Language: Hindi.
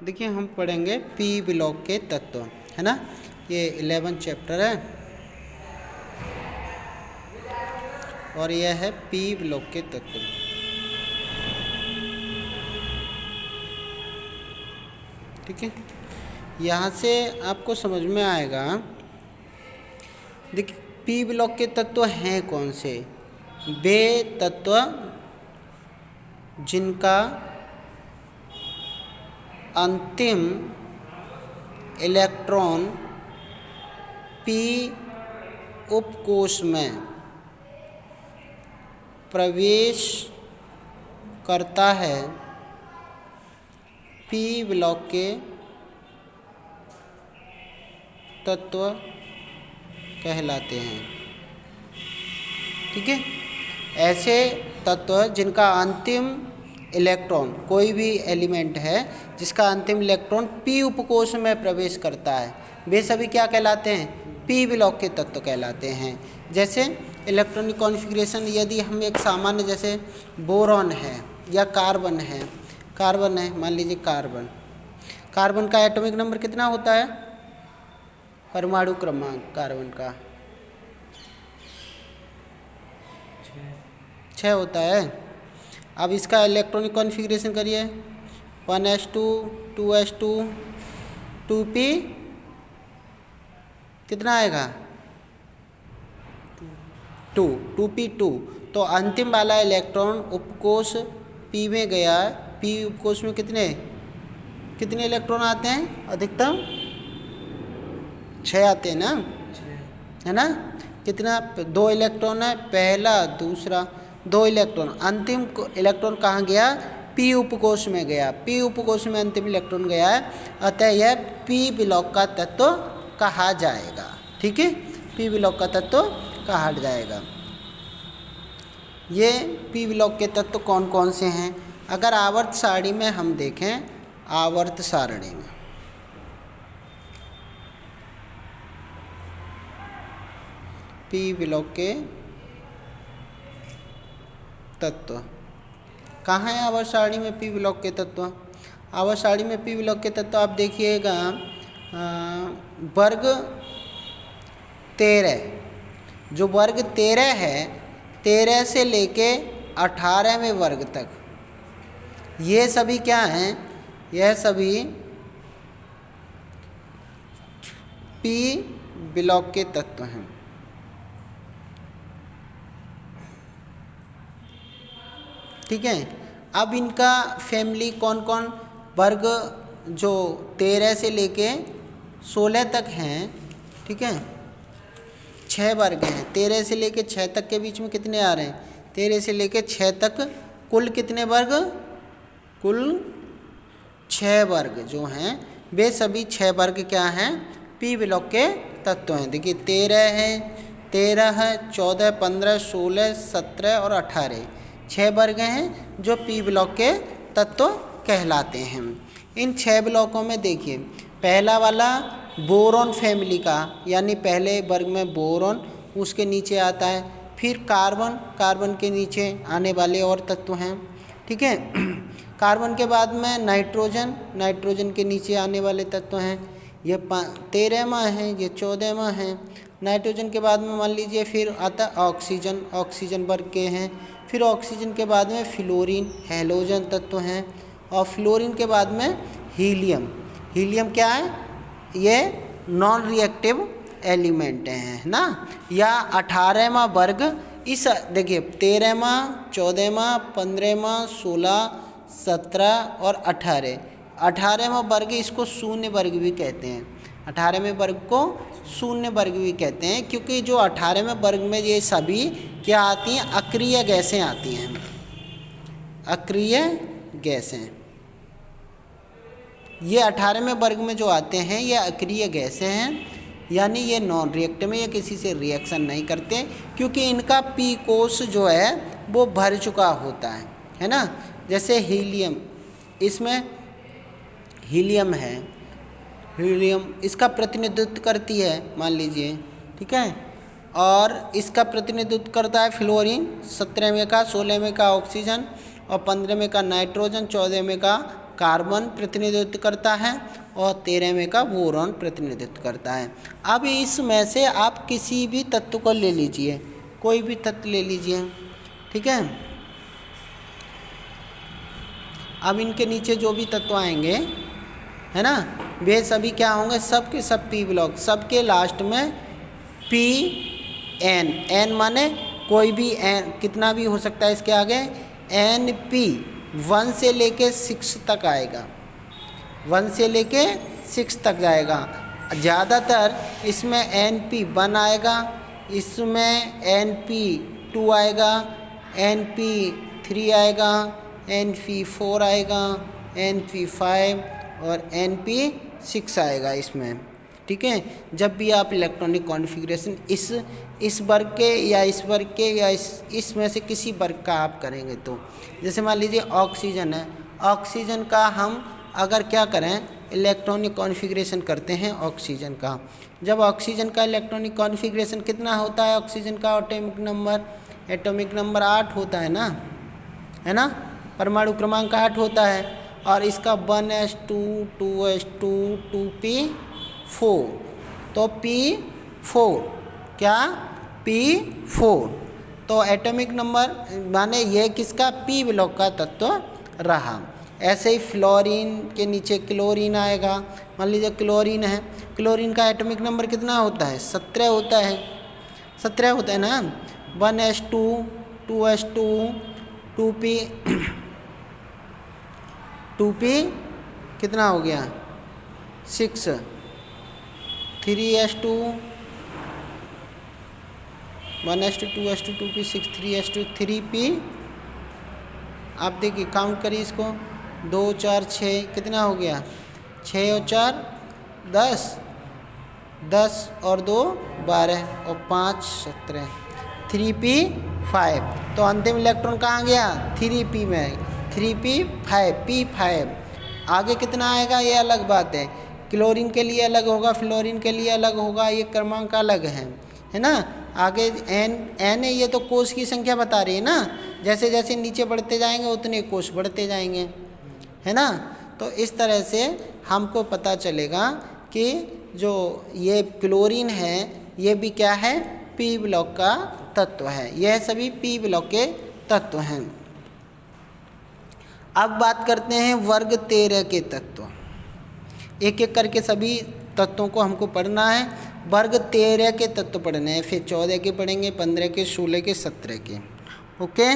देखिए हम पढ़ेंगे पी ब्लॉक के तत्व, है ना। ये 11 चैप्टर है और यह है पी ब्लॉक के तत्व। ठीक है, यहाँ से आपको समझ में आएगा। देखिए पी ब्लॉक के तत्व हैं कौन से। वे तत्व जिनका अंतिम इलेक्ट्रॉन पी उपकोश में प्रवेश करता है, पी ब्लॉक के तत्व कहलाते हैं। ठीक है, ऐसे तत्व जिनका अंतिम इलेक्ट्रॉन, कोई भी एलिमेंट है जिसका अंतिम इलेक्ट्रॉन पी उपकोश में प्रवेश करता है, वे सभी क्या कहलाते हैं, पी ब्लॉक के तत्व कहलाते हैं। जैसे इलेक्ट्रॉनिक कॉन्फ़िगरेशन, यदि हम एक सामान्य जैसे बोरॉन है या कार्बन है, मान लीजिए कार्बन का एटॉमिक नंबर कितना होता है, परमाणु क्रमांक कार्बन का 6 होता है। अब इसका इलेक्ट्रॉनिक कॉन्फ़िगरेशन करिए, 1s2 2s2 2p कितना आएगा 2p2। तो अंतिम वाला इलेक्ट्रॉन उपकोश p में गया, p उपकोश में कितने इलेक्ट्रॉन आते हैं, अधिकतम 6 आते हैं ना, है ना। कितना, 2 इलेक्ट्रॉन है, पहला दूसरा 2 इलेक्ट्रॉन। अंतिम इलेक्ट्रॉन कहाँ गया, पी उपकोश में गया, पी उपकोश में अंतिम इलेक्ट्रॉन गया है, अतः यह पी ब्लॉक का तत्व कहा जाएगा। ठीक है, पी ब्लॉक का तत्व कहा जाएगा। ये पी ब्लॉक के तत्व कौन कौन से हैं, अगर आवर्त सारणी में हम देखें, आवर्त सारणी में पी ब्लॉक के तत्व कहाँ है आवर्त सारणी में पी ब्लॉक के तत्व। आवर्त सारणी में पी ब्लॉक के तत्व आप देखिएगा, वर्ग 13, जो वर्ग 13 है, 13 से लेके 18वें वर्ग तक, ये सभी क्या हैं, यह सभी पी ब्लॉक के तत्व हैं। ठीक है, अब इनका फैमिली कौन कौन, वर्ग जो 13 से लेके 16 तक हैं, ठीक है, 6 वर्ग हैं। 13 से लेके 6 तक के बीच में कितने आ रहे हैं, 13 से लेके 6 तक कुल कितने वर्ग, कुल 6 वर्ग जो हैं, वे सभी 6 वर्ग क्या हैं, पी ब्लॉक के तत्व हैं। देखिए 13 है, 14, 15, 16, 17 और 18, 6 वर्ग हैं जो पी ब्लॉक के तत्व कहलाते हैं। इन 6 ब्लॉकों में देखिए, पहला वाला बोरॉन फैमिली का, यानी पहले वर्ग में बोरॉन, उसके नीचे आता है, फिर कार्बन के नीचे आने वाले और तत्व हैं। ठीक है, कार्बन के बाद में नाइट्रोजन के नीचे आने वाले तत्व हैं, ये 13वां है, ये 14वां है। नाइट्रोजन के बाद में मान लीजिए फिर आता ऑक्सीजन वर्ग के हैं, फिर ऑक्सीजन के बाद में फ्लोरीन, हैलोजन तत्व हैं, और फ्लोरीन के बाद में हीलियम क्या है, ये नॉन रिएक्टिव एलिमेंट हैं ना। या 18वां वर्ग, इस देखिए 13वां, 14वां, 15वां, 16, 17 और 18वां वर्ग, इसको शून्य वर्ग भी कहते हैं। 18वें वर्ग को शून्य वर्ग भी कहते हैं, क्योंकि जो 18वें वर्ग में ये सभी क्या आती हैं, अक्रिय गैसें आती हैं, अक्रिय गैसें। ये 18वें वर्ग में जो आते हैं ये अक्रिय गैसें हैं, यानी ये नॉन रिएक्टिव में, ये किसी से रिएक्शन नहीं करते, क्योंकि इनका पी कोश जो है वो भर चुका होता है ना। जैसे हीलियम, इसमें हीलियम है, हीलियम इसका प्रतिनिधित्व करती है, मान लीजिए, ठीक है, और इसका प्रतिनिधित्व करता है फ्लोरीन, 17वें का, 16वें का ऑक्सीजन और 15वें का नाइट्रोजन, 14वें का कार्बन प्रतिनिधित्व करता है और 13वें का बोरॉन प्रतिनिधित्व करता है। अब इसमें से आप किसी भी तत्व को ले लीजिए, कोई भी तत्व ले लीजिए, ठीक है। अब इनके नीचे जो भी तत्व आएंगे, है ना, वे सभी क्या होंगे, सब के सब पी ब्लॉक, सबके लास्ट में पी एन, एन माने कोई भी एन कितना भी हो सकता है इसके आगे, एन पी 1 से लेके 6 तक आएगा, 1 से लेके 6 तक जाएगा। ज़्यादातर इसमें एन पी 1 आएगा, इसमें एन पी 2 आएगा, एन पी 3 आएगा, एन पी 4 आएगा, एन पी 5 और एन पी 6 आएगा इसमें, ठीक है। जब भी आप इलेक्ट्रॉनिक कॉन्फ़िगरेशन इस वर्ग के या इस वर्ग के या इसमें से किसी वर्ग का आप करेंगे, तो जैसे मान लीजिए ऑक्सीजन है, ऑक्सीजन का हम अगर क्या करें, इलेक्ट्रॉनिक कॉन्फ़िगरेशन करते हैं ऑक्सीजन का। जब ऑक्सीजन का इलेक्ट्रॉनिक कॉन्फ़िगरेशन कितना होता है, ऑक्सीजन का एटॉमिक नंबर 8 होता है ना, परमाणु क्रमांक 8 होता है, और इसका 1s2 2s2 2p4, तो p4 क्या, p4, तो एटॉमिक नंबर माने ये किसका, p ब्लॉक का तत्व रहा। ऐसे ही फ्लोरीन के नीचे क्लोरीन आएगा, मान लीजिए क्लोरीन है, क्लोरीन का एटॉमिक नंबर कितना होता है, 17 होता है, 17 होता है ना, 1s2 2s2 2p कितना हो गया 6, 3s2 1s2 2s2 2p6 3s2 3p, आप देखिए काउंट करिए इसको, 2 4 6 कितना हो गया, 6 और 4 10, 10 और 2 12 और 5 17, 3p5, तो अंतिम इलेक्ट्रॉन कहाँ गया, 3p में, 3p5 p5। आगे कितना आएगा ये अलग बात है, क्लोरीन के लिए अलग होगा, फ्लोरीन के लिए अलग होगा, ये क्रमांक अलग है ना। आगे एन है, ये तो कोष की संख्या बता रही है ना, जैसे जैसे नीचे बढ़ते जाएंगे उतने कोष बढ़ते जाएंगे, है ना। तो इस तरह से हमको पता चलेगा कि जो ये क्लोरीन है ये भी क्या है, पी ब्लॉक का तत्व है, यह सभी पी ब्लॉक के तत्व हैं। अब बात करते हैं वर्ग 13 के तत्व, एक एक करके सभी तत्वों को हमको पढ़ना है। वर्ग 13 के तत्व पढ़ने हैं, फिर 14 के पढ़ेंगे, 15 के, 16 के, 17 के, ओके।